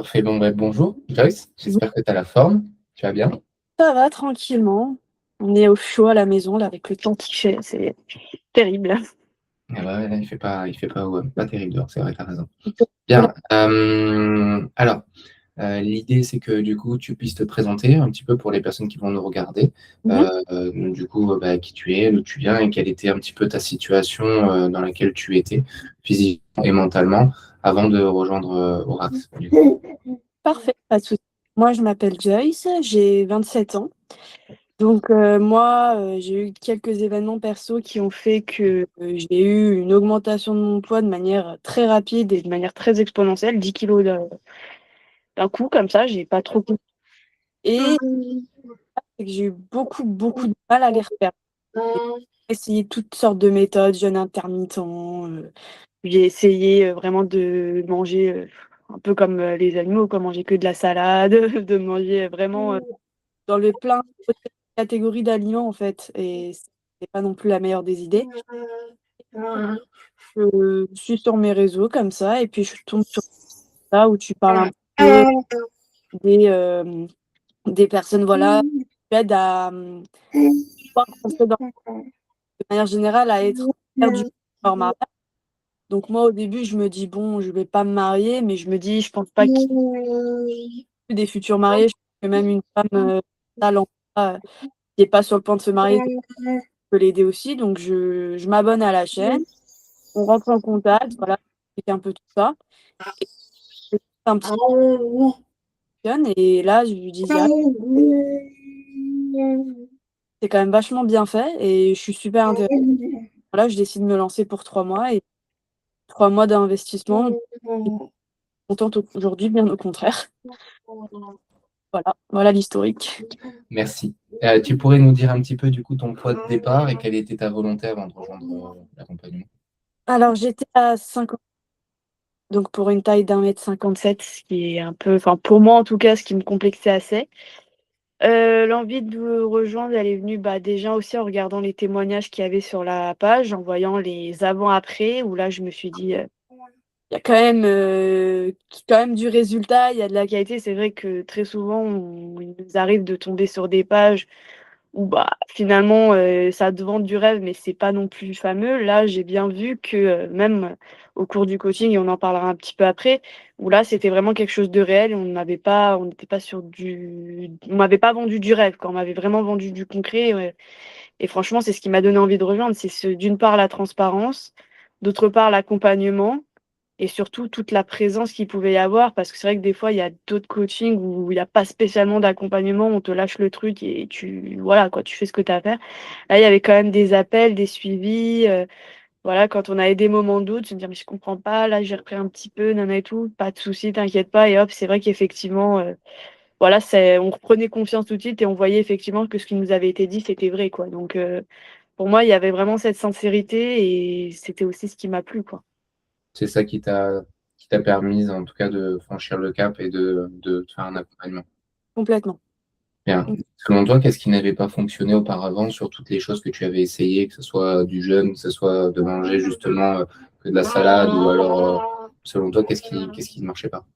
Parfait, bon, bah, bonjour Joyce, Oui, j'espère que tu as la forme, tu vas bien? ça va tranquillement. On est au chaud à la maison là avec le temps qui fait, c'est terrible. Ah bah, ouais, là, il fait pas, ouais, pas terrible dehors, c'est vrai, tu as raison. Voilà. Bien, alors, l'idée, c'est que du coup, tu puisses te présenter un petit peu pour les personnes qui vont nous regarder. Mmh. Du coup, bah, qui tu es, d'où tu viens et quelle était un petit peu ta situation dans laquelle tu étais, physiquement et mentalement, avant de rejoindre Orax, du coup. Parfait, pas de souci. Moi, je m'appelle Joyce, j'ai 27 ans. Donc moi, j'ai eu quelques événements perso qui ont fait que, j'ai eu une augmentation de mon poids de manière très rapide et de manière très exponentielle, 10 kilogrammes d'un coup comme ça, j'ai pas trop et c'est que j'ai eu beaucoup, beaucoup de mal à les reperdre. J'ai essayé toutes sortes de méthodes, jeûne intermittent, j'ai essayé, vraiment de manger, un peu comme, les animaux quoi, manger que de la salade, de manger vraiment, d'enlever plein de catégories d'aliments en fait et c'est pas non plus la meilleure des idées. Je suis sur mes réseaux comme ça et puis je tombe sur ça où tu parles un peu des, des personnes voilà, qui aident à, pas rentrer dans de manière générale à être faire du hors mariage. Donc moi au début je me dis: «Bon, je vais pas me marier», mais je me dis: «Je pense pas qu'il y ait des futurs mariés». Je pense que même une femme, talent qui est pas sur le point de se marier peut l'aider aussi. Donc je m'abonne à la chaîne, on rentre en contact, voilà, j'explique un peu tout ça et c'est un petit peu et là je lui dis direct: «C'est quand même vachement bien fait et je suis super intéressée». Voilà, je décide de me lancer pour 3 mois et 3 mois d'investissement, je suis contente aujourd'hui, bien au contraire. Voilà, voilà l'historique. Merci. Tu pourrais nous dire un petit peu du coup ton poids de départ et quelle était ta volonté avant de rejoindre l'accompagnement? Alors j'étais à 50, donc pour une taille d'1,57 m, ce qui est un peu enfin pour moi en tout cas, ce qui me complexait assez. L'envie de rejoindre, elle est venue, bah, déjà aussi en regardant les témoignages qu'il y avait sur la page, en voyant les avant-après où là je me suis dit: «Il y a quand même du résultat, il y a de la qualité». C'est vrai que très souvent il nous arrive de tomber sur des pages où, bah, finalement, ça te vend du rêve, mais c'est pas non plus fameux. Là, j'ai bien vu que, même au cours du coaching et on en parlera un petit peu après, où là, c'était vraiment quelque chose de réel et on n'était pas sur du on m'avait pas vendu du rêve quoi, on m'avait vraiment vendu du concret, ouais et franchement, c'est ce qui m'a donné envie de rejoindre. C'est d'une part la transparence, d'autre part l'accompagnement et surtout toute la présence qu'il pouvait y avoir parce que c'est vrai que des fois, il y a d'autres coachings où il y a pas spécialement d'accompagnement, on te lâche le truc et tu voilà quoi, tu fais ce que tu as à faire. Là, il y avait quand même des appels, des suivis, voilà, quand on avait des moments de doute, se dire: «Mais je comprends pas, là j'ai repris un petit peu, nana et tout». «Pas de souci, t'inquiète pas» et hop, c'est vrai qu'effectivement, voilà, c'est on reprenait confiance tout de suite et on voyait effectivement que ce qui nous avait été dit, c'était vrai quoi. Donc pour moi, il y avait vraiment cette sincérité et c'était aussi ce qui m'a plu quoi. C'est ça qui t'a permis en tout cas de franchir le cap et de te faire un accompagnement. Complètement. Bien. Mmh. Selon toi, qu'est-ce qui n'avait pas fonctionné auparavant sur toutes les choses que tu avais essayées, que ce soit du jeûne, que ce soit de manger justement, que de la salade ou alors, selon toi, qu'est-ce qui ne marchait pas?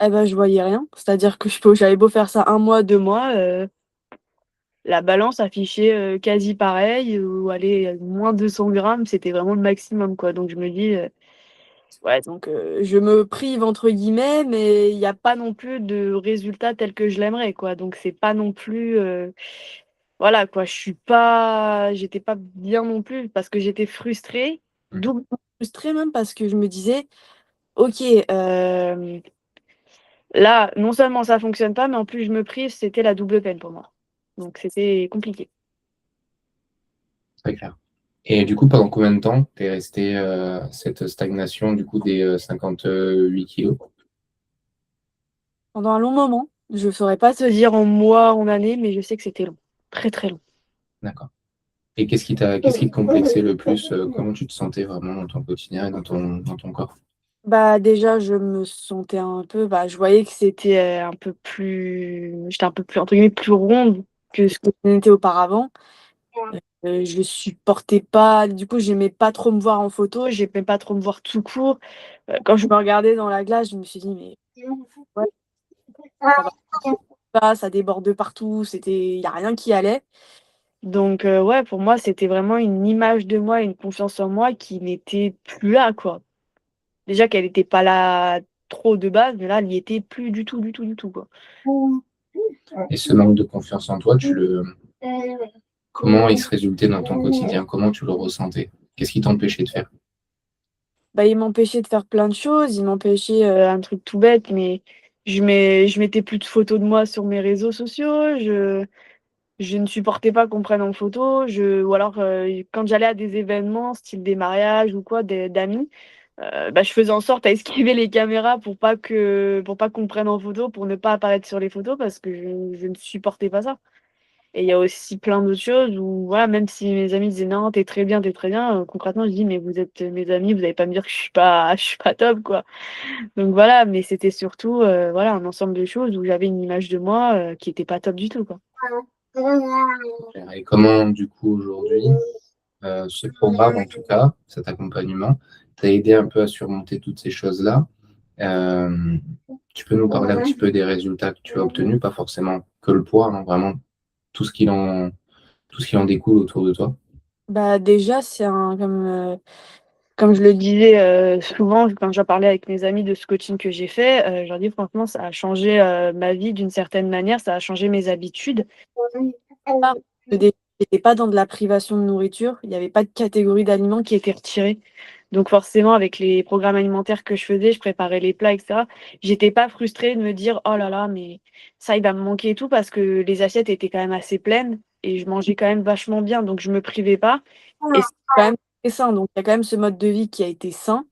Eh bah, je voyais rien. C'est-à-dire que j'avais beau faire ça 1 mois, 2 mois, la balance affichait, quasi pareil ou allez, moins 200 grammes, c'était vraiment le maximum, quoi. Donc je me dis, ouais, donc je me «prive» entre guillemets, mais il y a pas non plus de résultat tel que je l'aimerais, quoi. Donc c'est pas non plus, voilà, quoi. J'étais pas bien non plus parce que j'étais frustrée, Mmh. doublement frustrée même parce que je me disais: «OK, là, non seulement ça fonctionne pas, mais en plus je me prive, c'était la double peine pour moi. Donc c'était compliqué. Très clair. Et du coup, pendant combien de temps tu es restée, cette stagnation du coup des, 58 kilogrammes? Pendant un long moment, je saurais pas te dire en mois, en années, mais je sais que c'était long, très, très long. D'accord. Et qu'est-ce qui te complexait le plus, comment tu te sentais vraiment dans ton quotidien et dans ton corps? Bah, déjà, je me sentais un peu bah, je voyais que c'était, j'étais un peu plus entre guillemets «plus ronde» que ce que je n'étais auparavant. Je supportais pas du coup, j'aimais pas trop me voir en photo, j'aimais pas trop me voir tout court. Quand je me regardais dans la glace, je me suis dit: «Mais» Ouais, ça va pas, ça déborde de partout, il y a rien qui allait. Donc ouais, pour moi, c'était vraiment une image de moi, une confiance en moi qui n'était plus là, quoi. Déjà qu'elle était pas là trop de base, mais là, elle y était plus du tout, du tout, du tout, quoi. Et ce manque de confiance en toi, comment il se résultait dans ton quotidien? Comment tu le ressentais? Qu'est-ce qui t'empêchait de faire? Bah, il m'empêchait de faire plein de choses, il m'empêchait, un truc tout bête, mais je mettais plus de photos de moi sur mes réseaux sociaux, je ne supportais pas qu'on me prenne en photo, ou alors, quand j'allais à des événements, style des mariages ou quoi, d'amis, bah, je faisais en sorte à esquiver les caméras pour pas qu'on me prenne en photo, pour ne pas apparaître sur les photos parce que je ne supportais pas ça. Et il y a aussi plein d'autres choses où voilà, même si mes amis disaient: «Non, t'es très bien», concrètement, je dis: «Mais vous êtes mes amis, vous allez pas me dire que je suis pas top, quoi». Donc voilà, mais c'était surtout, voilà, un ensemble de choses où j'avais une image de moi, qui était pas top du tout, quoi. Et comment, du coup, aujourd'hui, ce programme, en tout cas, cet accompagnement, t'a aidé un peu à surmonter toutes ces choses-là? Euh, Tu peux nous parler un petit peu des résultats que tu as obtenus, pas forcément que le poids, hein, vraiment tout ce qu'il en, tout ce qui en découle autour de toi. Bah, déjà, comme je le disais, souvent quand j'en parlais avec mes amis de ce coaching que j'ai fait, je leur dis: «Franchement, ça a changé, ma vie d'une certaine manière, ça a changé mes habitudes». Part que déjà, j'étais pas dans de la privation de nourriture, il y avait pas de catégorie d'aliments qui étaient retirés. Donc forcément, avec les programmes alimentaires que je faisais, je préparais les plats et cetera. J'étais pas frustrée de me dire: «Oh là là, mais ça, il va me manquer et tout», parce que les assiettes étaient quand même assez pleines et je mangeais quand même vachement bien, donc je me privais pas et c'est quand même très sain. Donc il y a quand même ce mode de vie qui a été sain.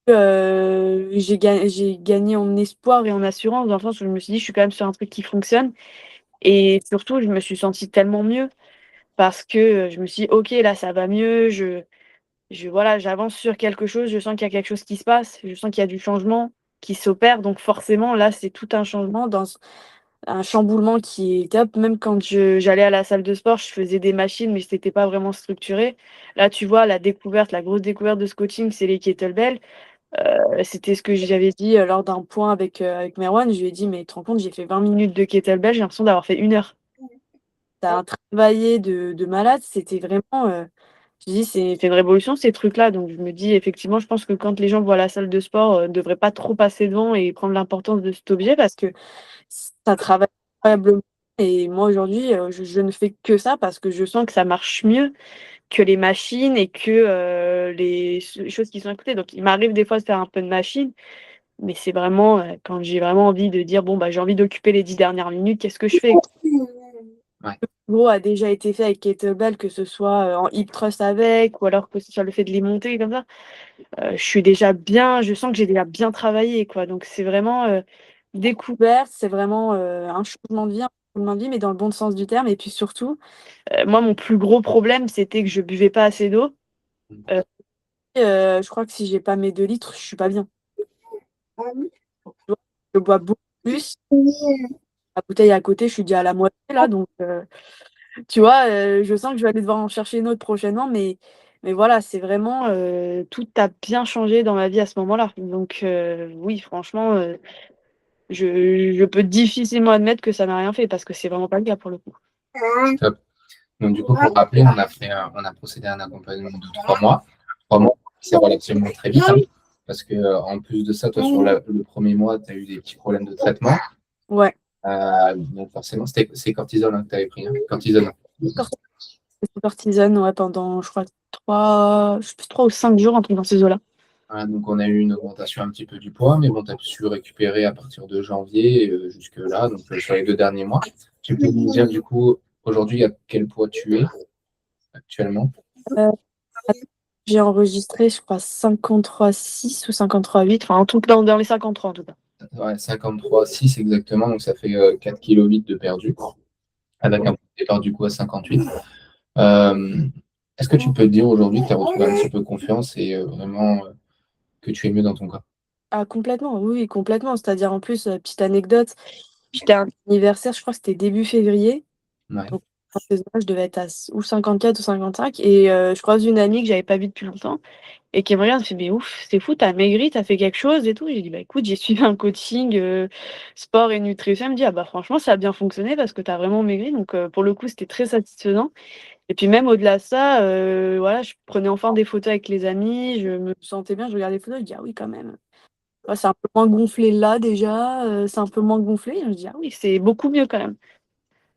J'ai gagné en espoir et en assurance dans le sens où je me suis dit: «Je suis quand même sur un truc qui fonctionne». Et surtout, je me suis sentie tellement mieux parce que, je me suis dit: «OK, là, ça va mieux, voilà, j'avance sur quelque chose, je sens qu'il y a quelque chose qui se passe, je sens qu'il y a du changement qui s'opère». Donc forcément, là, c'est tout un changement un chamboulement qui est top. Même quand j'allais à la salle de sport, je faisais des machines, mais c'était pas vraiment structuré. Là, tu vois, la grosse découverte de ce coaching, c'est les kettlebells. C'était ce que j'avais dit, lors d'un point avec Merwan. Je lui ai dit: «Mais tu te rends compte, j'ai fait 20 minutes de kettlebell, j'ai l'impression d'avoir fait 1 heure». Ça a travaillé de malade, c'était vraiment, je dis: «C'est une révolution ces trucs-là». Donc je me dis effectivement, je pense que quand les gens voient la salle de sport, devraient pas trop passer devant et prendre l'importance de cet objet parce que ça travaille incroyablement et moi aujourd'hui, je ne fais que ça parce que je sens que ça marche mieux que les machines et que, les choses qui sont à côté. Donc il m'arrive des fois de faire un peu de machine, mais c'est vraiment, quand j'ai vraiment envie de dire: «Bon, bah, j'ai envie d'occuper les 10 dernières minutes, qu'est-ce que je fais?» Ouais. Gros a déjà été fait avec kettlebell, que ce soit, en hip thrust avec ou alors que ce soit le fait de les monter comme ça. Je sens que j'ai déjà bien travaillé, quoi. Donc c'est vraiment, découverte, c'est vraiment, un changement de vie, mais dans le bon sens du terme et puis surtout, moi mon plus gros problème, c'était que je buvais pas assez d'eau. Heu je crois que si j'ai pas mes 2 litres, je suis pas bien. Tu vois? Je bois beaucoup plus. La bouteille à côté, je suis déjà à la moitié là, donc tu vois, je sens que je vais aller devoir en chercher une autre prochainement, mais voilà, c'est vraiment, tout a bien changé dans ma vie à ce moment-là. Donc oui, franchement, je peux difficilement admettre que ça n'a rien fait parce que c'est vraiment pas le cas pour le coup. Top. Donc, du coup, pour rappeler, on a procédé à un accompagnement de 3 mois. 3 mois, c'est relativement très vite, hein, parce que, en plus de ça, toi, sur le premier mois, tu as eu des petits problèmes de traitement. Ouais, Donc, forcément, c'est cortisone, hein, que tu avais pris, hein. Cortisone. corti cortisone, ouais, pendant je crois 3 je sais plus 3 ou 5 jours, un truc dans ces eaux-là. Donc, on a eu une augmentation un petit peu du poids, mais bon, tu as su récupérer à partir de janvier jusque-là, donc sur les 2 derniers mois. Tu peux nous dire, du coup, aujourd'hui, à quel poids tu es actuellement? Heu, j'ai enregistré, je crois 53,6 ou 53,8, enfin un truc dans les 53 en tout cas. Ouais, 53,6 exactement, donc ça fait 4,8 kg de perdu, avec un départ du coup à 58. Euh, Est-ce que tu peux dire aujourd'hui que tu as retrouvé un petit peu confiance et vraiment que tu es mieux dans ton corps? Ah complètement, oui, oui, complètement. C'est-à-dire en plus, petite anecdote, j'étais à un anniversaire, je crois que c'était début février, Ouais. donc à ce moment-là, je devais être à ou 54 ou 55 et je croise une amie que j'avais pas vue depuis longtemps et qui me regarde, fait: «Mais ouf, c'est fou, t'as maigri, t'as fait quelque chose et tout?» J'ai dit: «Bah écoute, j'ai suivi un coaching, sport et nutrition». Elle me dit: «Ah bah franchement, ça a bien fonctionné parce que t'as vraiment maigri», donc pour le coup, c'était très satisfaisant et puis même au-delà de ça, voilà, je prenais enfin des photos avec les amis, je me sentais bien, je regardais les photos, je dis: «Ah oui, quand même, ouais, c'est un peu moins gonflé là déjà, c'est un peu moins gonflé». Je me dis: «Ah oui, c'est beaucoup mieux quand même».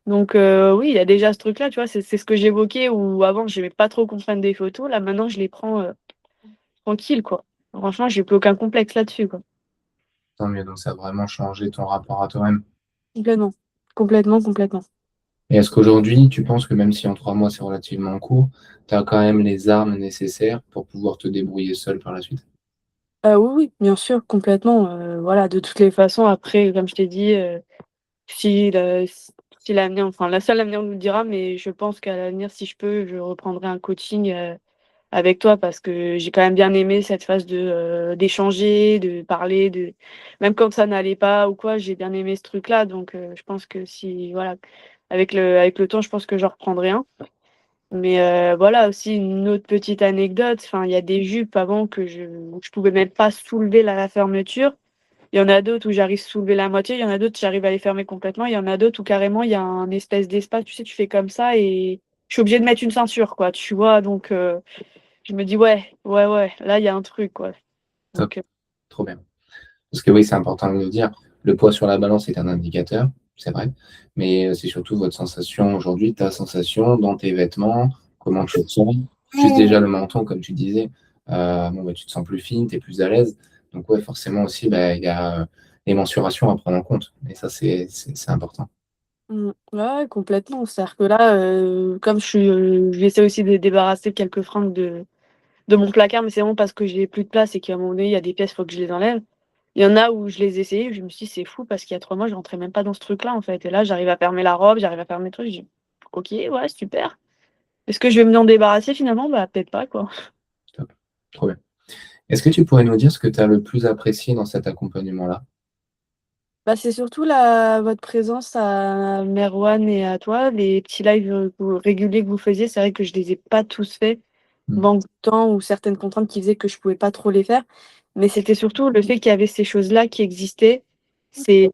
Donc oui, il y a déjà ce truc-là, tu vois? C'est ce que j'évoquais où avant j'aimais pas trop qu'on prenne des photos. Là, maintenant, je les prends, tranquille, quoi. Franchement, j'ai plus aucun complexe là-dessus, quoi. Tant mieux, donc ça a vraiment changé ton rapport à toi-même. Complètement. Complètement, complètement. Et est-ce qu'aujourd'hui, tu penses que même si en 3 mois, c'est relativement court, tu as quand même les armes nécessaires pour pouvoir te débrouiller seul par la suite? Oui, oui, bien sûr, complètement, voilà, de toutes les façons, après, comme je t'ai dit, si le si l'avenir enfin, la seule l'avenir nous le dira, mais je pense qu'à l'avenir, si je peux, je reprendrai un coaching, avec toi parce que j'ai quand même bien aimé cette phase d'échanger, de parler, de même quand ça n'allait pas ou quoi, j'ai bien aimé ce truc-là donc je pense que si voilà, avec le temps, je pense que j'en reprendrai un. Mais voilà aussi une autre petite anecdote, enfin, il y a des jupes avant où je pouvais même pas soulever la fermeture. Il y en a d'autres où j'arrive à soulever la moitié, il y en a d'autres, j'arrive à les fermer complètement, il y en a d'autres où carrément il y a un espèce d'espace, tu sais, tu fais comme ça et je suis obligée de mettre une ceinture quoi, tu vois? Donc je me dis: «Ouais, ouais, ouais, là, il y a un truc, quoi». Top, Donc trop bien. Parce que oui, c'est important de le dire, le poids sur la balance est un indicateur, c'est vrai, mais c'est surtout votre sensation aujourd'hui, ta sensation dans tes vêtements, comment tu te sens. Juste déjà le menton, comme tu disais, bon, bah, tu te sens plus fine, tu es plus à l'aise. Donc ouais, forcément aussi, bah, il y a, les mensurations à prendre en compte et ça, c'est important. ouais, ouais, complètement. C'est-à-dire que là, comme j'essaie aussi de débarrasser quelques fringues de mon placard, mais c'est vraiment parce que j'ai plus de place et qu'à un moment donné, il y a des pièces, il faut que je les enlève. Il y en a où je les ai essayées, je me suis dit: «C'est fou» parce qu'il y a 3 mois, je rentrais même pas dans ce truc-là, en fait et là, j'arrive à fermer la robe, j'arrive à fermer le truc, je dis: «OK, ouais, super. Est-ce que je vais m'en débarrasser finalement?» Bah, peut-être pas, quoi. Top, trop bien. Est-ce que tu pourrais nous dire ce que tu as le plus apprécié dans cet accompagnement-là? Bah, c'est surtout la votre présence à Merwan et à toi, les petits lives, réguliers que vous faisiez. C'est vrai que je les ai pas tous faits, Mmh, manque de temps ou certaines contraintes qui faisaient que je pouvais pas trop les faire. Mais c'était surtout le fait qu'il y avait ces choses-là qui existaient, ces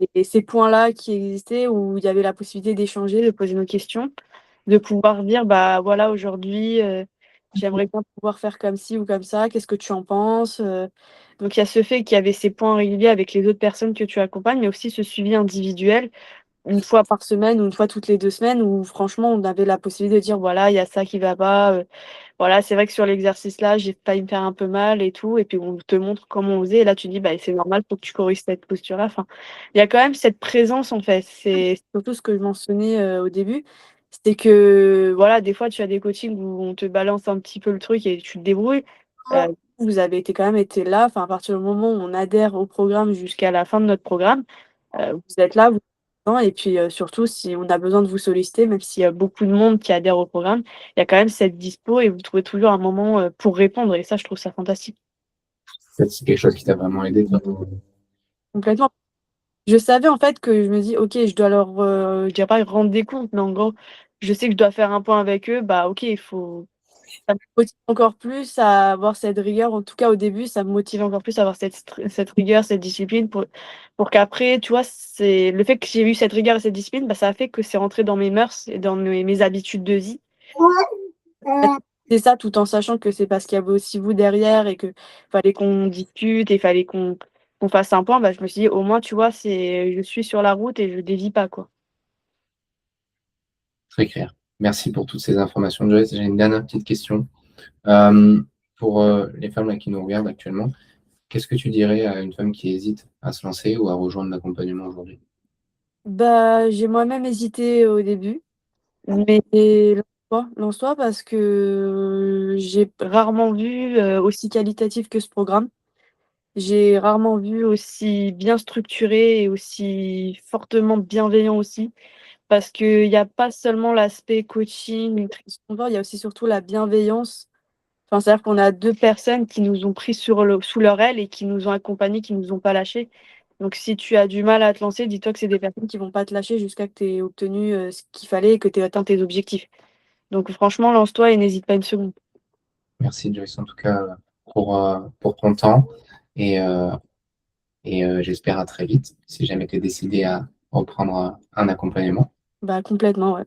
points-là qui existaient où il y avait la possibilité d'échanger, de poser nos questions. De pouvoir dire: «Bah, voilà, aujourd'hui, j'aimerais bien pouvoir faire comme ci ou comme ça, qu'est-ce que tu en penses?» Donc il y a ce fait qu'il y avait ces points réguliers avec les autres personnes que tu accompagnes, mais aussi ce suivi individuel, une fois par semaine ou une fois toutes les 2 semaines où franchement on avait la possibilité de dire: «Voilà, il y a ça qui va pas, voilà, c'est vrai que sur l'exercice là, j'ai failli me faire un peu mal et tout» et puis on te montre comment on faisait et là tu dis: «Bah, c'est normal, faut que tu corriges cette posture-là». Enfin, il y a quand même cette présence en fait. C'est surtout ce que je mentionnais, au début, c'est que voilà, des fois tu as des coachings où on te balance un petit peu le truc et tu te débrouilles. Vous avez été quand même été là, enfin à partir du moment où on adhère au programme jusqu'à la fin de notre programme, vous êtes là, vous et puis, surtout si on a besoin de vous solliciter, même s'il y a beaucoup de monde qui adhère au programme, il y a quand même cette dispo et vous trouvez toujours un moment, pour répondre et ça, je trouve ça fantastique. c'est quelque chose qui t'a vraiment aidé, toi? Complètement. Je savais en fait que je me dis: «OK, je dois leur, je dirais pas rendre des comptes, mais en gros, je sais que je dois faire un point avec eux, bah, OK, il faut». Ça me motive encore plus à avoir cette rigueur. En tout cas, au début, ça me motive encore plus à avoir cette rigueur, cette discipline pour qu'après, tu vois, c'est le fait que j'ai eu cette rigueur et cette discipline, bah, ça a fait que c'est rentré dans mes mœurs et dans mes habitudes de vie. C'est ça, tout en sachant que c'est parce qu'il y avait aussi vous derrière et que fallait qu'on discute et fallait qu'on fasse un point, bah, je me suis dit: «Au moins, tu vois, je suis sur la route et je dévie pas, quoi». Très clair. Merci pour toutes ces informations, Joyce. J'ai une dernière petite question. Hem, pour, les femmes là qui nous regardent actuellement, qu'est-ce que tu dirais à une femme qui hésite à se lancer ou à rejoindre l'accompagnement aujourd'hui? Bah, j'ai moi-même hésité au début. Mais lance-toi parce que j'ai rarement vu, aussi qualitatif que ce programme. J'ai rarement vu aussi bien structuré et aussi fortement bienveillant aussi. Parce qu'il y a pas seulement l'aspect coaching, nutrition, sport, il y a aussi surtout la bienveillance. Enfin, c'est-à-dire qu'on a 2 personnes qui nous ont pris sous leur aile et qui nous ont accompagnés, qui nous ont pas lâchés. Donc si tu as du mal à te lancer, dis-toi que c'est des personnes qui vont pas te lâcher jusqu'à que tu aies obtenu, ce qu'il fallait et que tu aies atteint tes objectifs. Donc franchement, lance-toi et n'hésite pas une seconde. Merci Joyce, en tout cas, pour ton temps et, j'espère à très vite si jamais tu es décidé à reprendre un accompagnement. Bah, complètement, ouais.